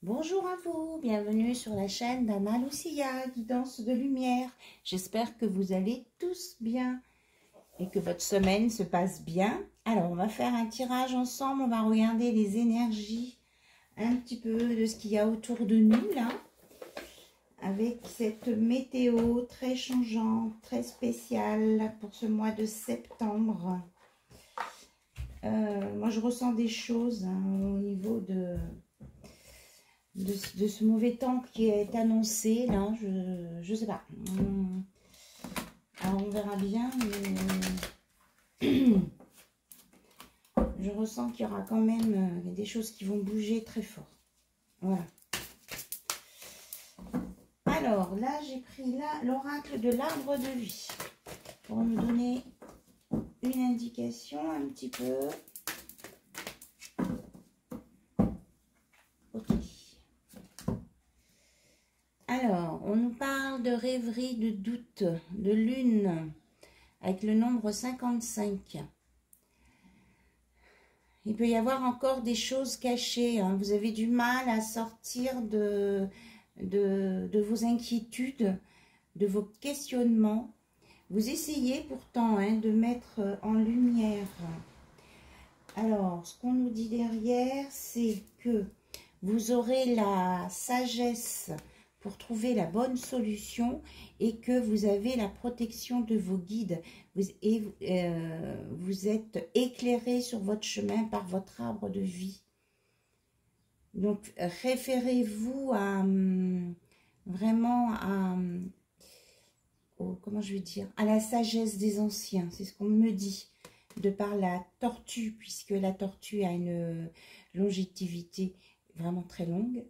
Bonjour à vous, bienvenue sur la chaîne d'Anna Lucia, guidance de lumière. J'espère que vous allez tous bien et que votre semaine se passe bien. Alors, on va faire un tirage ensemble, on va regarder les énergies, un petit peu de ce qu'il y a autour de nous là, avec cette météo très changeante, très spéciale pour ce mois de septembre. Moi, je ressens des choses au niveau de ce mauvais temps qui est annoncé là, je sais pas. Alors on verra bien, mais je ressens qu'il y aura quand même des choses qui vont bouger très fort. Voilà. Alors là, j'ai pris l'oracle de l'arbre de vie pour me donner une indication un petit peu. Ok. Alors, on nous parle de rêverie, de doute, de lune, avec le nombre 55. Il peut y avoir encore des choses cachées. Hein. Vous avez du mal à sortir de vos inquiétudes, de vos questionnements. Vous essayez pourtant de mettre en lumière. Alors, ce qu'on nous dit derrière, c'est que vous aurez la sagesse pour trouver la bonne solution et que vous avez la protection de vos guides. Vous êtes éclairé sur votre chemin par votre arbre de vie. Donc, référez-vous à vraiment comment je vais dire, à la sagesse des anciens. C'est ce qu'on me dit de par la tortue, puisque la tortue a une longévité vraiment très longue.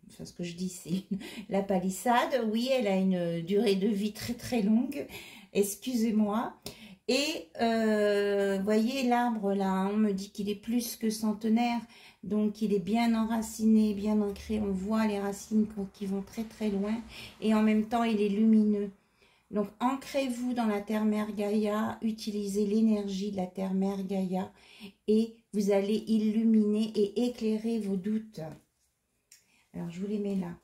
Enfin, ce que je dis, c'est la palissade. Oui, elle a une durée de vie très très longue. Excusez-moi. Et voyez l'arbre là, on me dit qu'il est plus que centenaire. Donc il est bien enraciné, bien ancré. On voit les racines qui vont très très loin. Et en même temps, il est lumineux. Donc ancrez-vous dans la terre-mère Gaïa. Utilisez l'énergie de la terre-mère Gaïa. Et vous allez illuminer et éclairer vos doutes. Alors, je vous les mets là.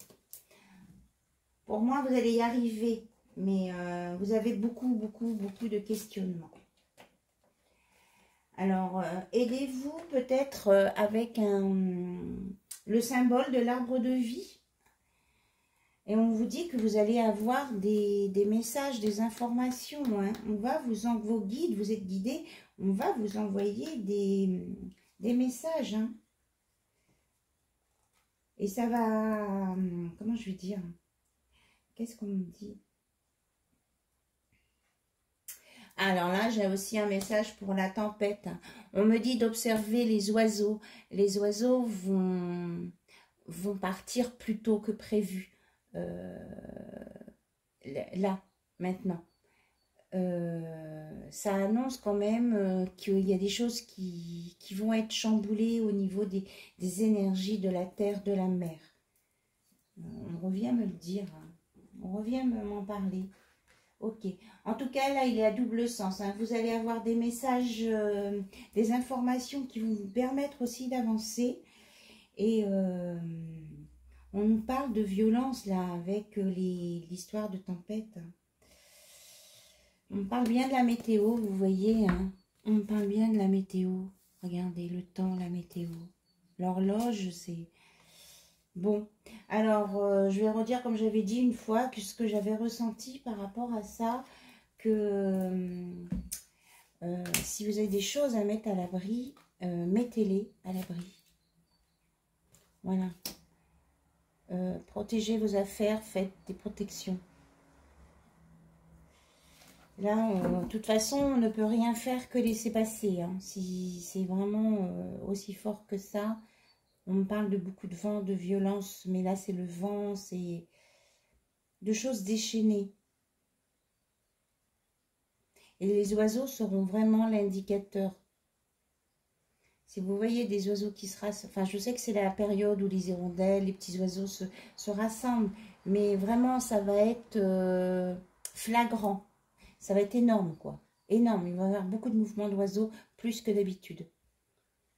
Pour moi, vous allez y arriver, mais vous avez beaucoup de questionnements. Alors, aidez-vous peut-être avec le symbole de l'arbre de vie. Et on vous dit que vous allez avoir des messages, des informations. Hein. On va vos guides, vous êtes guidés, on va vous envoyer des messages. Hein. Et ça va, comment je vais dire, qu'est-ce qu'on me dit? Alors là, j'ai aussi un message pour la tempête. On me dit d'observer les oiseaux. Les oiseaux vont partir plus tôt que prévu. Là, maintenant. Ça annonce quand même qu'il y a des choses qui vont être chamboulées au niveau des énergies de la terre, de la mer. On revient me le dire, hein. On revient m'en parler. Ok. En tout cas, là, il est à double sens. Hein. Vous allez avoir des messages, des informations qui vont vous permettre aussi d'avancer. Et on nous parle de violence, là, avec l'histoire de tempête. On parle bien de la météo, vous voyez, hein. On parle bien de la météo. Regardez, le temps, la météo. L'horloge, c'est... Bon, alors, je vais redire, comme j'avais dit une fois, que ce que j'avais ressenti par rapport à ça, que si vous avez des choses à mettre à l'abri, mettez-les à l'abri. Voilà. Protégez vos affaires, faites des protections. Là, de toute façon, on ne peut rien faire que laisser passer. Hein. Si c'est vraiment aussi fort que ça, on me parle de beaucoup de vent, de violence, mais là, c'est le vent, c'est de choses déchaînées. Et les oiseaux seront vraiment l'indicateur. Si vous voyez des oiseaux qui se rassemblent, enfin, je sais que c'est la période où les hirondelles, les petits oiseaux se rassemblent, mais vraiment, ça va être flagrant. Ça va être énorme, quoi. Énorme. Il va y avoir beaucoup de mouvements d'oiseaux, plus que d'habitude.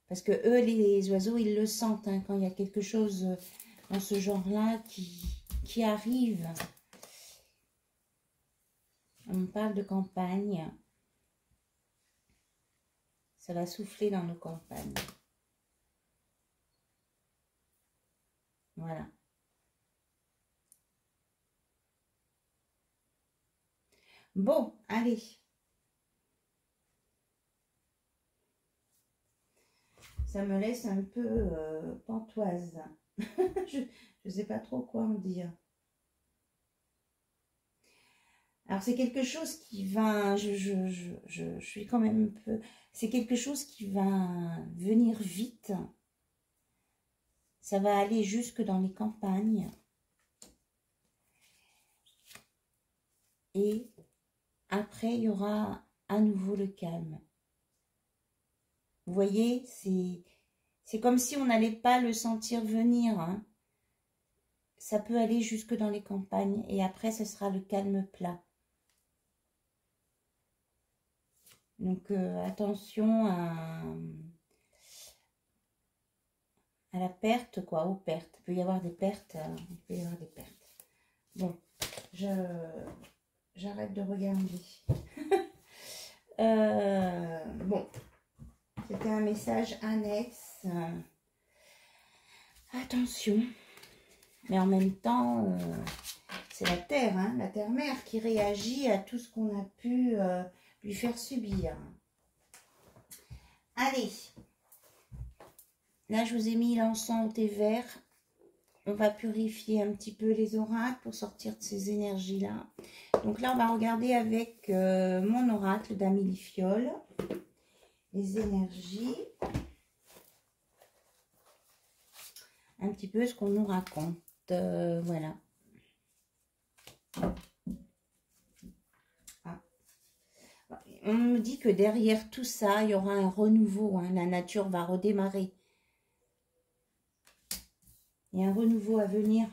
Parce que eux, les oiseaux, ils le sentent. Hein, quand il y a quelque chose dans ce genre-là qui arrive. On me parle de campagne. Ça va souffler dans nos campagnes. Voilà. Bon, allez. Ça me laisse un peu pantoise. Je ne sais pas trop quoi en dire. Alors, c'est quelque chose qui va... Je suis quand même un peu... C'est quelque chose qui va venir vite. Ça va aller jusque dans les campagnes. Et après, il y aura à nouveau le calme. Vous voyez, c'est comme si on n'allait pas le sentir venir. Hein. Ça peut aller jusque dans les campagnes. Et après, ce sera le calme plat. Donc, attention à la perte, quoi, aux pertes. Il peut y avoir des pertes. Il peut y avoir des pertes. Bon, j'arrête de regarder. Bon, c'était un message annexe. Attention. Mais en même temps, c'est la terre, hein, la terre-mère qui réagit à tout ce qu'on a pu lui faire subir. Allez. Là, je vous ai mis l'encens au thé vert. On va purifier un petit peu les oracles pour sortir de ces énergies-là. Donc là, on va regarder avec mon oracle d'Amélie Fiole les énergies. Un petit peu ce qu'on nous raconte. Voilà. Ah. On me dit que derrière tout ça, il y aura un renouveau. Hein. La nature va redémarrer. Il y a un renouveau à venir.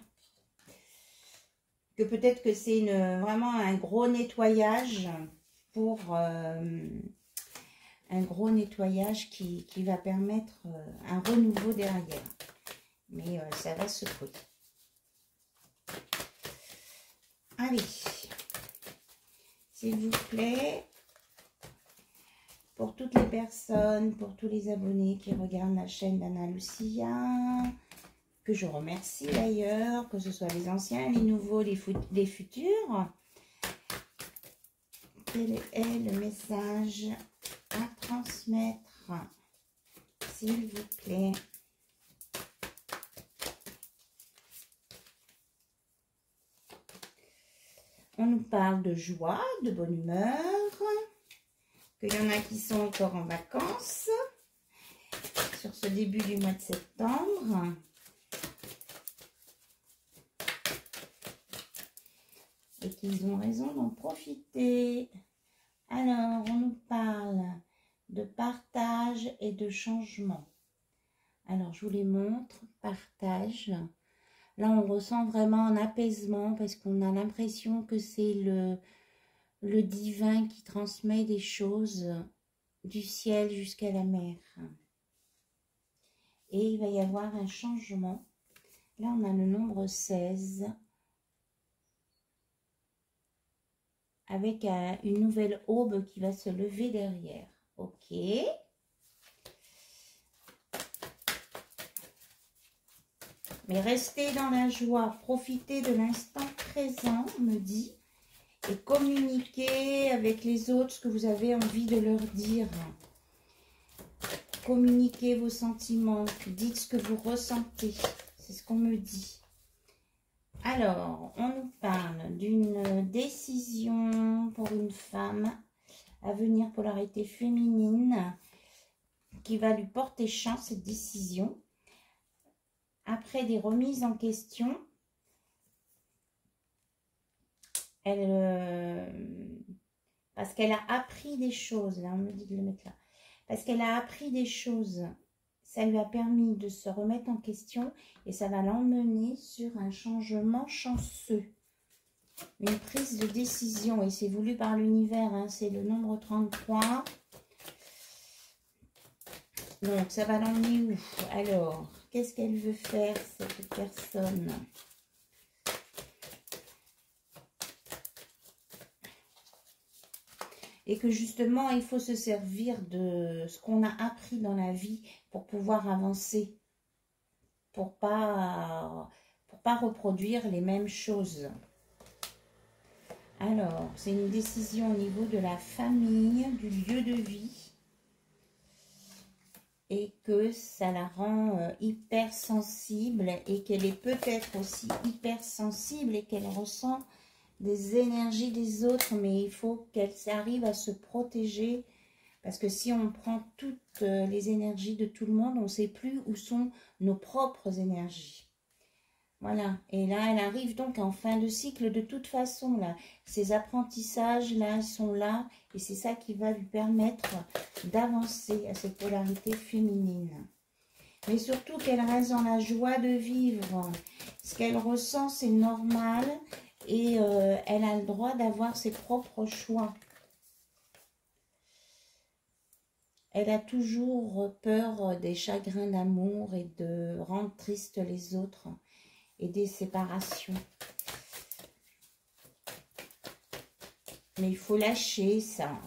Que peut-être que c'est vraiment un gros nettoyage pour un gros nettoyage qui va permettre un renouveau derrière. Mais ça va se secouer. Allez, s'il vous plaît, pour toutes les personnes, pour tous les abonnés qui regardent la chaîne d'Anna Lucia, que je remercie d'ailleurs, que ce soit les anciens, les nouveaux, les futurs. Quel est le message à transmettre, s'il vous plaît? On nous parle de joie, de bonne humeur, qu'il y en a qui sont encore en vacances sur ce début du mois de septembre. Et qu'ils ont raison d'en profiter. Alors, on nous parle de partage et de changement. Alors, je vous les montre. Partage. Là, on ressent vraiment un apaisement parce qu'on a l'impression que c'est le divin qui transmet des choses du ciel jusqu'à la mer. Et il va y avoir un changement. Là, on a le nombre 16. Avec une nouvelle aube qui va se lever derrière. Ok. Mais restez dans la joie, profitez de l'instant présent, on me dit, et communiquez avec les autres ce que vous avez envie de leur dire. Communiquez vos sentiments, dites ce que vous ressentez, c'est ce qu'on me dit. Alors, on nous parle d'une décision pour une femme à venir, polarité féminine, qui va lui porter chance, cette décision. Après des remises en question, parce qu'elle a appris des choses, là on me dit de le mettre là, parce qu'elle a appris des choses, ça lui a permis de se remettre en question et ça va l'emmener sur un changement chanceux, une prise de décision, et c'est voulu par l'univers, hein, c'est le nombre 33. Donc ça va l'emmener où? Alors, qu'est-ce qu'elle veut faire, cette personne? Et que justement, il faut se servir de ce qu'on a appris dans la vie pour pouvoir avancer. Pour pas reproduire les mêmes choses. Alors, c'est une décision au niveau de la famille, du lieu de vie. Et que ça la rend hyper sensible et qu'elle est peut-être aussi hyper sensible et qu'elle ressent des énergies des autres. Mais il faut qu'elle arrive à se protéger. Parce que si on prend toutes les énergies de tout le monde, on ne sait plus où sont nos propres énergies. Voilà. Et là, elle arrive donc en fin de cycle de toute façon. Là, ces apprentissages-là, ils sont là. Et c'est ça qui va lui permettre d'avancer à cette polarité féminine. Mais surtout qu'elle reste dans la joie de vivre. Ce qu'elle ressent, c'est normal. Et elle a le droit d'avoir ses propres choix. Elle a toujours peur des chagrins d'amour et de rendre tristes les autres et des séparations. Mais il faut lâcher ça.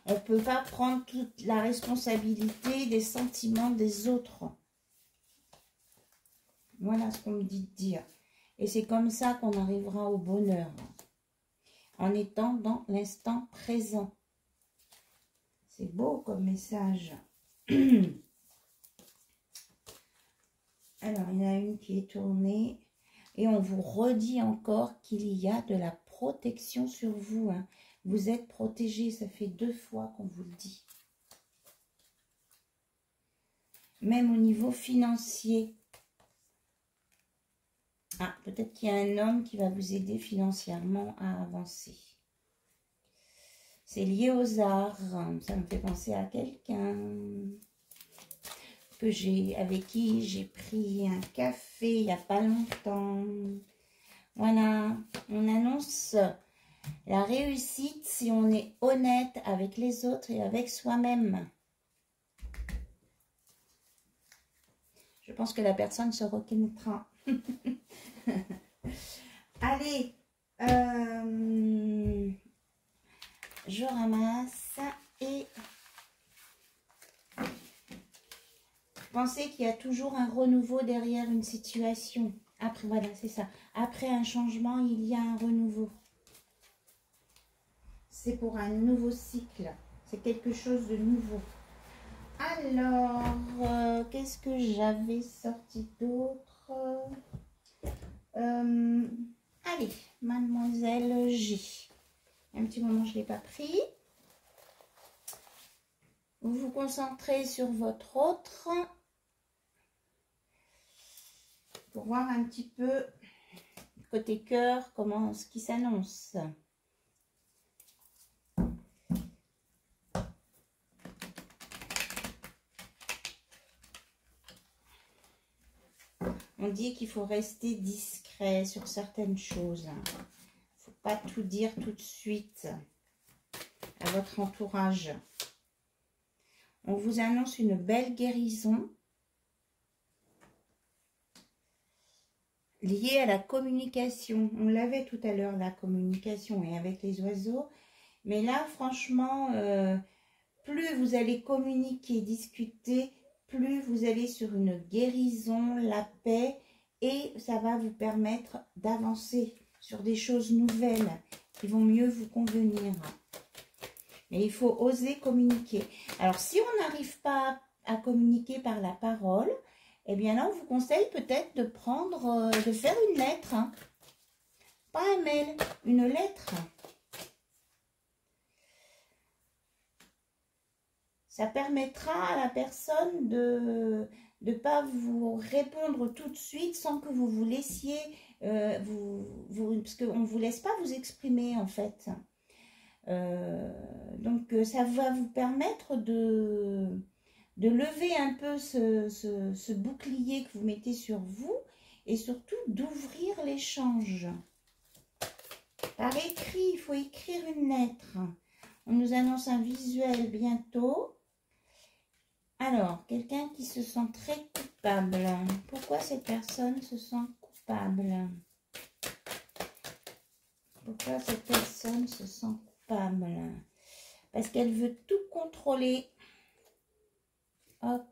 On ne peut pas prendre toute la responsabilité des sentiments des autres. Voilà ce qu'on me dit de dire. Et c'est comme ça qu'on arrivera au bonheur. En étant dans l'instant présent. C'est beau comme message. Alors, il y en a une qui est tournée. Et on vous redit encore qu'il y a de la protection sur vous. Hein. Vous êtes protégé. Ça fait 2 fois qu'on vous le dit. Même au niveau financier. Ah, peut-être qu'il y a un homme qui va vous aider financièrement à avancer. C'est lié aux arts. Ça me fait penser à quelqu'un avec qui j'ai pris un café il n'y a pas longtemps. Voilà, on annonce la réussite si on est honnête avec les autres et avec soi-même. Je pense que la personne se reconnaîtra. Allez, je ramasse et pensez qu'il y a toujours un renouveau derrière une situation. Après, voilà, c'est ça. Après un changement, il y a un renouveau. C'est pour un nouveau cycle. C'est quelque chose de nouveau. Alors, qu'est-ce que j'avais sorti d'autre? Allez, Mademoiselle G. Un petit moment, je ne l'ai pas pris. Vous vous concentrez sur votre autre. Pour voir un petit peu côté cœur, comment ce qui s'annonce. On dit qu'il faut rester discret sur certaines choses. Il ne faut pas tout dire tout de suite à votre entourage. On vous annonce une belle guérison liée à la communication. On l'avait tout à l'heure, la communication, et avec les oiseaux. Mais là, franchement, plus vous allez communiquer, discuter, plus vous allez sur une guérison, la paix, et ça va vous permettre d'avancer sur des choses nouvelles qui vont mieux vous convenir. Mais il faut oser communiquer. Alors, si on n'arrive pas à communiquer par la parole, eh bien là, on vous conseille peut-être de prendre, de faire une lettre. Hein. Pas un mail, une lettre. Ça permettra à la personne de ne pas vous répondre tout de suite sans que vous vous laissiez, parce qu'on ne vous laisse pas vous exprimer en fait. Donc ça va vous permettre de lever un peu ce bouclier que vous mettez sur vous et surtout d'ouvrir l'échange. Par écrit, il faut écrire une lettre. On nous annonce un visuel bientôt. Alors, quelqu'un qui se sent très coupable. Pourquoi cette personne se sent coupable? Pourquoi cette personne se sent coupable? Parce qu'elle veut tout contrôler. Hop.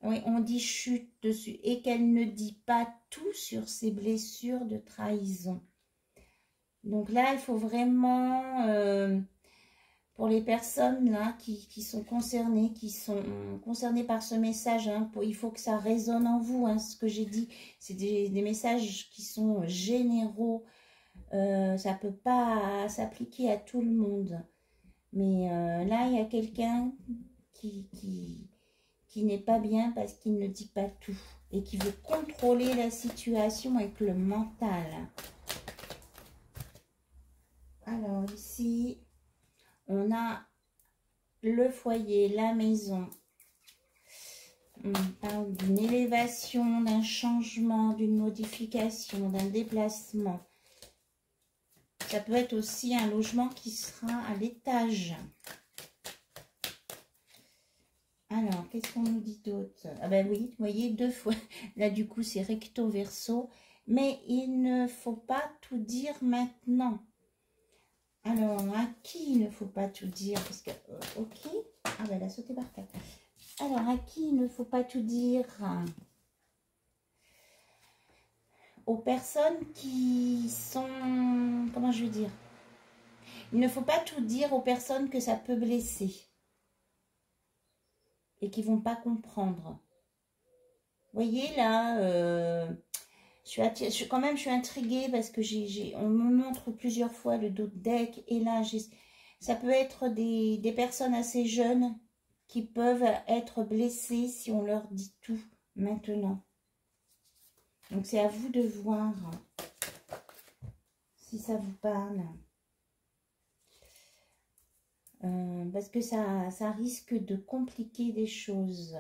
Oui, on dit chute dessus. Et qu'elle ne dit pas tout sur ses blessures de trahison. Donc là, il faut vraiment... pour les personnes là qui sont concernées par ce message, hein, il faut que ça résonne en vous. Hein, ce que j'ai dit, c'est des messages qui sont généraux. Ça ne peut pas s'appliquer à tout le monde. Mais là, il y a quelqu'un qui n'est pas bien parce qu'il ne dit pas tout. Et qui veut contrôler la situation avec le mental. Alors ici... on a le foyer, la maison. On parle d'une élévation, d'un changement, d'une modification, d'un déplacement. Ça peut être aussi un logement qui sera à l'étage. Alors, qu'est-ce qu'on nous dit d'autre? Ah ben oui, vous voyez, 2 fois. Là, du coup, c'est recto verso. Mais il ne faut pas tout dire maintenant. Alors, à qui il ne faut pas tout dire? Parce que, ok. Ah ben, elle a sauté par terre. Alors, à qui il ne faut pas tout dire? Aux personnes qui sont... Comment je veux dire? Il ne faut pas tout dire aux personnes que ça peut blesser. Et qui ne vont pas comprendre. Vous voyez, là... quand même, je suis intriguée parce que on me montre plusieurs fois le dos de deck. Et là, ça peut être des personnes assez jeunes qui peuvent être blessées si on leur dit tout maintenant. Donc, c'est à vous de voir si ça vous parle. Parce que ça risque de compliquer des choses.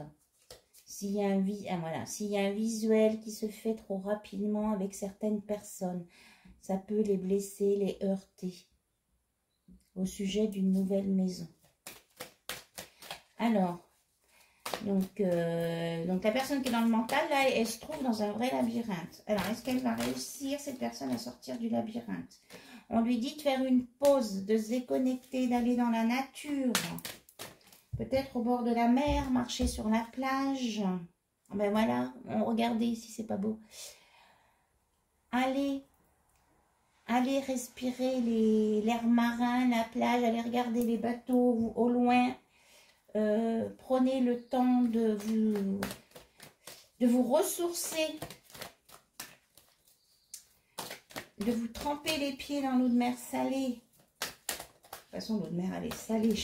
S'il y a s'il y a un visuel qui se fait trop rapidement avec certaines personnes, ça peut les blesser, les heurter au sujet d'une nouvelle maison. Alors, donc la personne qui est dans le mental, là, elle se trouve dans un vrai labyrinthe. Alors, est-ce qu'elle va réussir, cette personne, à sortir du labyrinthe? On lui dit de faire une pause, de se déconnecter, d'aller dans la nature. Peut-être au bord de la mer, marcher sur la plage. Ben voilà, regardez si c'est pas beau. Allez respirer l'air marin, la plage, allez regarder les bateaux au loin. Prenez le temps de vous ressourcer, de vous tremper les pieds dans l'eau de mer salée. De toute façon, l'eau de mer, elle est salée.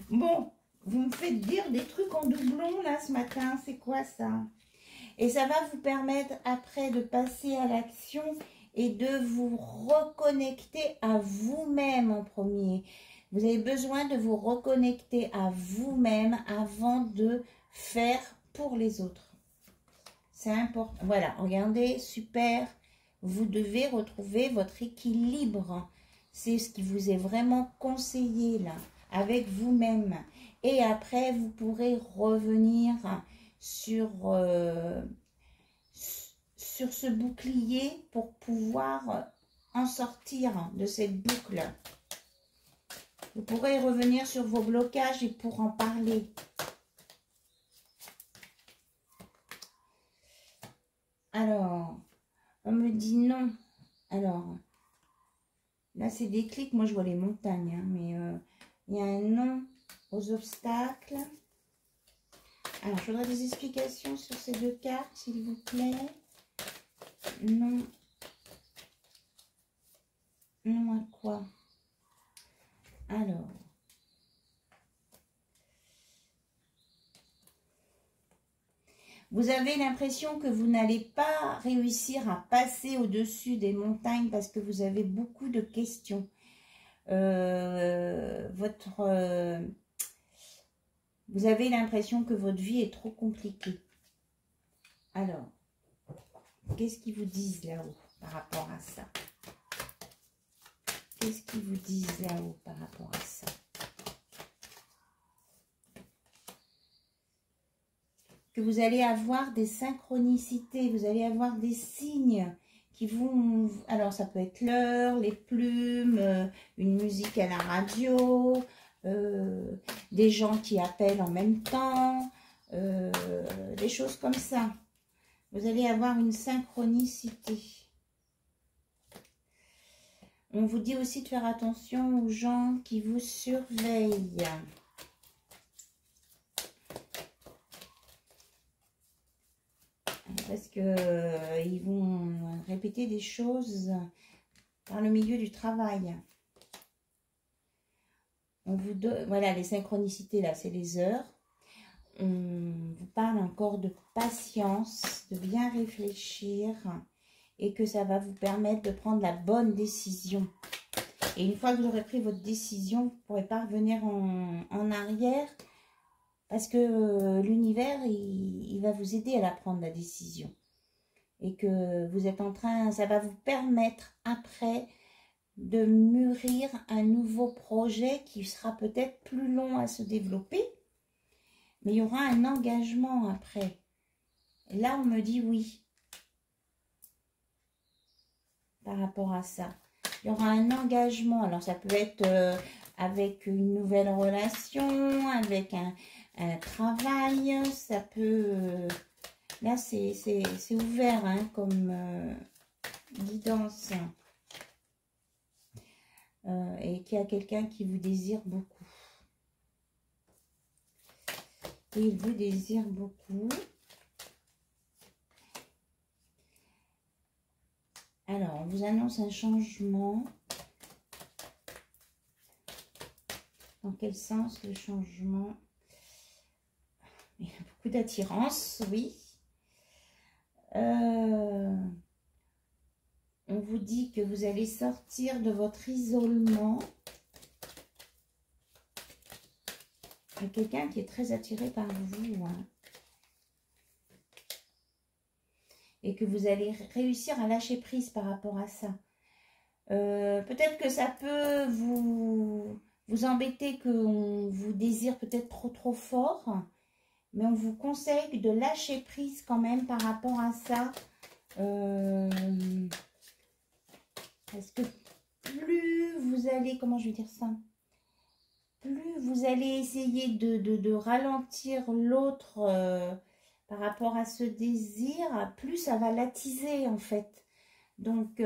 Bon, vous me faites dire des trucs en doublon, là, ce matin. C'est quoi, ça? Et ça va vous permettre, après, de passer à l'action et de vous reconnecter à vous-même en premier. Vous avez besoin de vous reconnecter à vous-même avant de faire pour les autres. C'est important. Voilà, regardez, super. Vous devez retrouver votre équilibre. C'est ce qui vous est vraiment conseillé, là, avec vous-même. Et après, vous pourrez revenir sur ce bouclier pour pouvoir en sortir de cette boucle. Vous pourrez revenir sur vos blocages et pour en parler. Alors, on me dit non. Alors, là c'est des clics. Moi je vois les montagnes, hein, mais il y a un non aux obstacles. Alors, je voudrais des explications sur ces 2 cartes, s'il vous plaît. Non. Non à quoi? Alors. Vous avez l'impression que vous n'allez pas réussir à passer au-dessus des montagnes parce que vous avez beaucoup de questions. Vous avez l'impression que votre vie est trop compliquée. Alors, qu'est-ce qu'ils vous disent là-haut par rapport à ça? Qu'est-ce qu'ils vous disent là-haut par rapport à ça? que vous allez avoir des synchronicités, vous allez avoir des signes qui vont... Alors, ça peut être l'heure, les plumes, une musique à la radio, des gens qui appellent en même temps, des choses comme ça. Vous allez avoir une synchronicité. On vous dit aussi de faire attention aux gens qui vous surveillent. Parce que ils vont répéter des choses dans le milieu du travail. On vous donne, voilà, les synchronicités, là, c'est les heures. On vous parle encore de patience, de bien réfléchir et que ça va vous permettre de prendre la bonne décision. Et une fois que vous aurez pris votre décision, vous ne pourrez pas revenir en arrière parce que l'univers, il va vous aider à la prendre, la décision. Et que vous êtes en train, ça va vous permettre après de mûrir un nouveau projet qui sera peut-être plus long à se développer. Mais il y aura un engagement après. Et là, on me dit oui. Par rapport à ça. Il y aura un engagement. Alors, ça peut être avec une nouvelle relation, avec un travail. Ça peut... là, c'est ouvert hein, comme guidance. Et qu'il y a quelqu'un qui vous désire beaucoup. Et il vous désire beaucoup. Alors, on vous annonce un changement. Dans quel sens le changement? Il y a beaucoup d'attirance, oui. On vous dit que vous allez sortir de votre isolement. Il y a quelqu'un qui est très attiré par vous. Hein. Et que vous allez réussir à lâcher prise par rapport à ça. Peut-être que ça peut vous embêter, qu'on vous désire peut-être trop fort. Mais on vous conseille de lâcher prise quand même par rapport à ça. Parce que plus vous allez, comment je vais dire ça? Plus vous allez essayer de ralentir l'autre par rapport à ce désir, plus ça va l'attiser en fait. Donc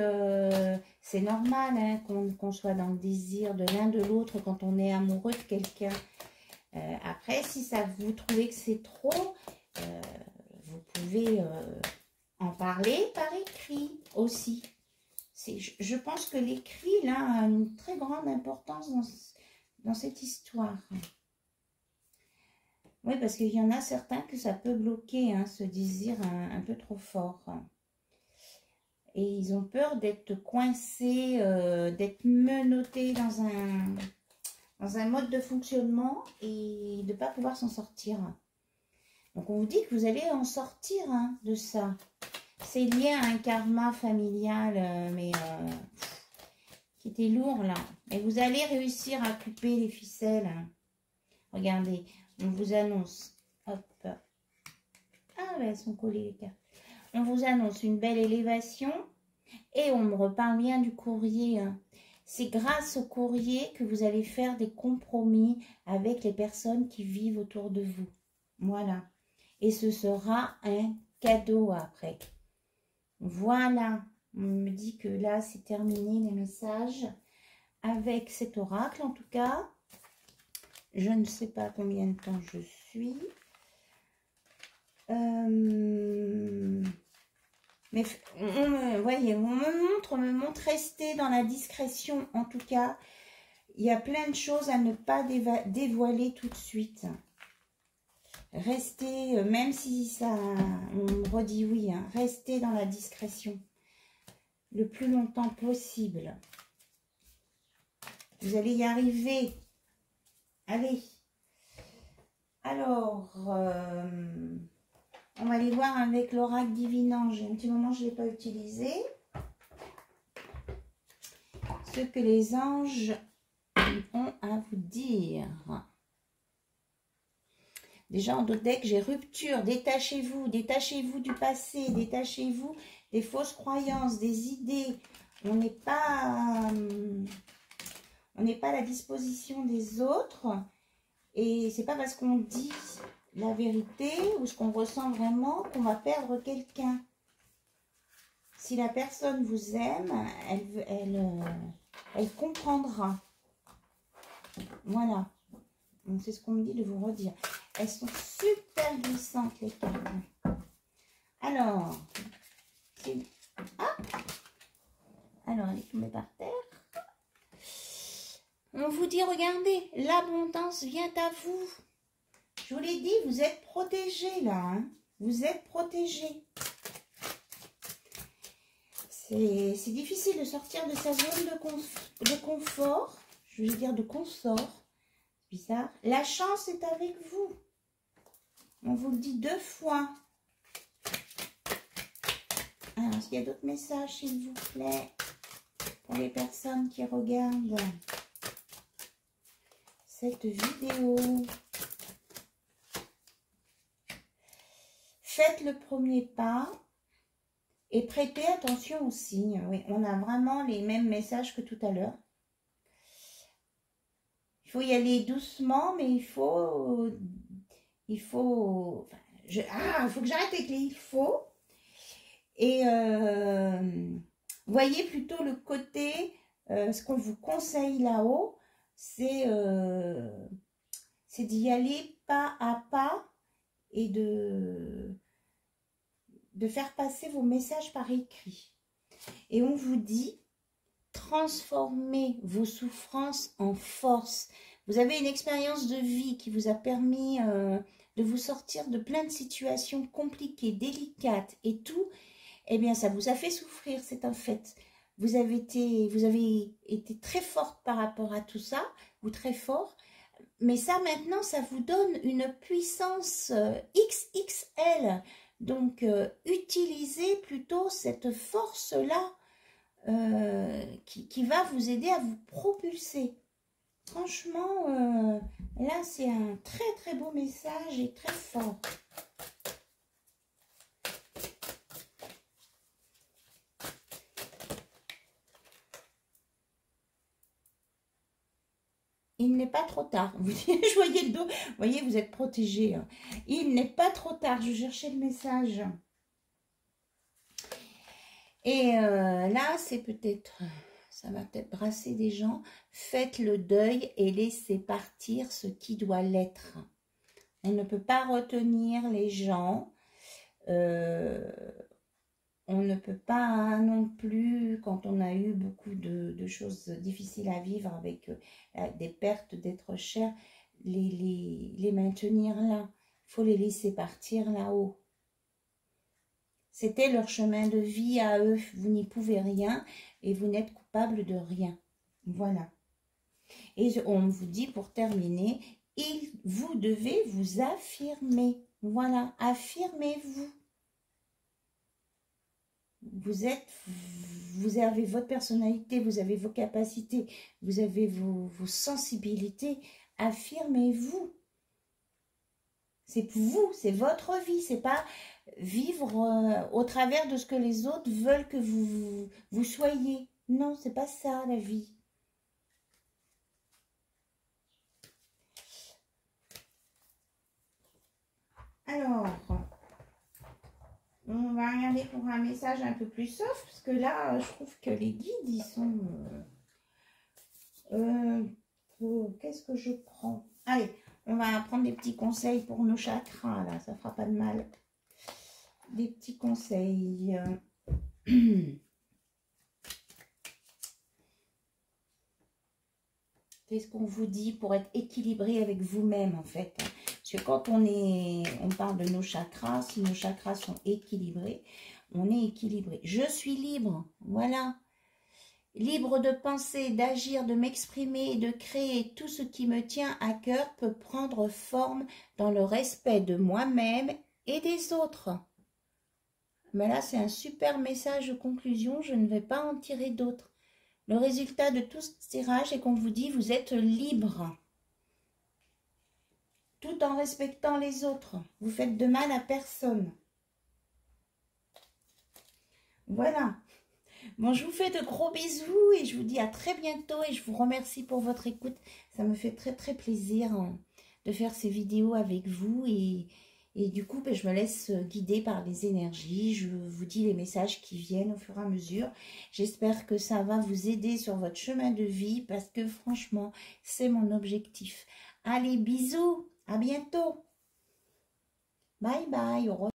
c'est normal hein, qu'on soit dans le désir de l'un de l'autre quand on est amoureux de quelqu'un. Après, si ça vous trouvez que c'est trop, vous pouvez en parler par écrit aussi. Je pense que l'écrit là a une très grande importance dans cette histoire. Oui, parce qu'il y en a certains que ça peut bloquer, hein, ce désir un peu trop fort. Et ils ont peur d'être coincés, d'être menottés dans un mode de fonctionnement et de ne pas pouvoir s'en sortir. Donc on vous dit que vous allez en sortir hein, de ça. C'est lié à un karma familial, mais qui était lourd là. Et vous allez réussir à couper les ficelles. Regardez, on vous annonce. Hop. Ah ouais, elles sont collées les cartes. On vous annonce une belle élévation. Et on me reparle bien du courrier. Hein. C'est grâce au courrier que vous allez faire des compromis avec les personnes qui vivent autour de vous. Voilà. Et ce sera un cadeau après. Voilà. On me dit que là, c'est terminé les messages avec cet oracle en tout cas. Je ne sais pas combien de temps je suis. Mais voyez, on me montre rester dans la discrétion en tout cas. Il y a plein de choses à ne pas dévoiler tout de suite. Restez, même si ça, on me redit oui, hein, restez dans la discrétion le plus longtemps possible. Vous allez y arriver. Allez. Alors, on va aller voir avec l'oracle divinant. J'ai un petit moment, je ne l'ai pas utilisé. Ce que les anges ont à vous dire. Déjà en d'autres decks, j'ai rupture, détachez-vous du passé, détachez-vous des fausses croyances, des idées. On n'est pas à la disposition des autres. Et c'est pas parce qu'on dit la vérité ou ce qu'on ressent vraiment qu'on va perdre quelqu'un. Si la personne vous aime, elle comprendra. Voilà. C'est ce qu'on me dit de vous redire. Elles sont super glissantes, les cartes. Alors, alors, elle est tombée par terre. On vous dit, regardez, l'abondance vient à vous. Je vous l'ai dit, vous êtes protégés là. Hein. Vous êtes protégés. C'est difficile de sortir de sa zone de confort. Je veux dire de confort. Bizarre. La chance est avec vous. On vous le dit 2 fois. Alors, est-ce qu'il y a d'autres messages, s'il vous plaît, pour les personnes qui regardent cette vidéo? Faites le premier pas et prêtez attention aux signes. Oui, on a vraiment les mêmes messages que tout à l'heure. Il faut y aller doucement, mais il faut que j'arrête avec les il faut. Et voyez plutôt le côté, ce qu'on vous conseille là-haut, c'est d'y aller pas à pas et de faire passer vos messages par écrit. Et on vous dit, transformez vos souffrances en force. Vous avez une expérience de vie qui vous a permis de vous sortir de plein de situations compliquées, délicates et tout. Eh bien, ça vous a fait souffrir, c'est un fait. Vous avez été très forte par rapport à tout ça, ou très fort. Mais ça, maintenant, ça vous donne une puissance XXL. Donc, utilisez plutôt cette force-là qui va vous aider à vous propulser. Franchement, là, c'est un très, très beau message et très fort. Il n'est pas trop tard. Vous je voyais le dos. Vous voyez, vous êtes protégés. Hein. Il n'est pas trop tard. Je cherchais le message. Et là, c'est peut-être... Ça va peut-être brasser des gens. Faites le deuil et laissez partir ce qui doit l'être. On ne peut pas retenir les gens. On ne peut pas non plus, quand on a eu beaucoup de choses difficiles à vivre avec des pertes d'êtres chers, les maintenir là. Il faut les laisser partir là-haut. C'était leur chemin de vie à eux. Vous n'y pouvez rien et vous n'êtes coupable de rien. Voilà. Et on vous dit pour terminer, vous devez vous affirmer. Voilà, affirmez-vous. Vous avez votre personnalité, vous avez vos capacités, vous avez vos sensibilités. Affirmez-vous. C'est vous, c'est votre vie, c'est pas vivre au travers de ce que les autres veulent que vous soyez. Non, c'est pas ça la vie. Alors, on va regarder pour un message un peu plus soft, parce que là, je trouve que les guides, ils sont... qu'est-ce que je prends? Allez, on va prendre des petits conseils pour nos chakras, là, ça fera pas de mal. Des petits conseils. Qu'est-ce qu'on vous dit pour être équilibré avec vous-même, en fait? Parce que quand on parle de nos chakras, si nos chakras sont équilibrés, on est équilibré. Je suis libre, voilà. Libre de penser, d'agir, de m'exprimer et de créer. Tout ce qui me tient à cœur peut prendre forme dans le respect de moi-même et des autres. Mais là, c'est un super message de conclusion. Je ne vais pas en tirer d'autres. Le résultat de tout ce tirage est qu'on vous dit, vous êtes libre. tout en respectant les autres. Vous faites de mal à personne. Voilà. Bon, je vous fais de gros bisous et je vous dis à très bientôt et je vous remercie pour votre écoute. Ça me fait très très plaisir de faire ces vidéos avec vous et du coup, ben, je me laisse guider par les énergies. Je vous dis les messages qui viennent au fur et à mesure. J'espère que ça va vous aider sur votre chemin de vie parce que franchement, c'est mon objectif. Allez, bisous, à bientôt. Bye bye, au revoir.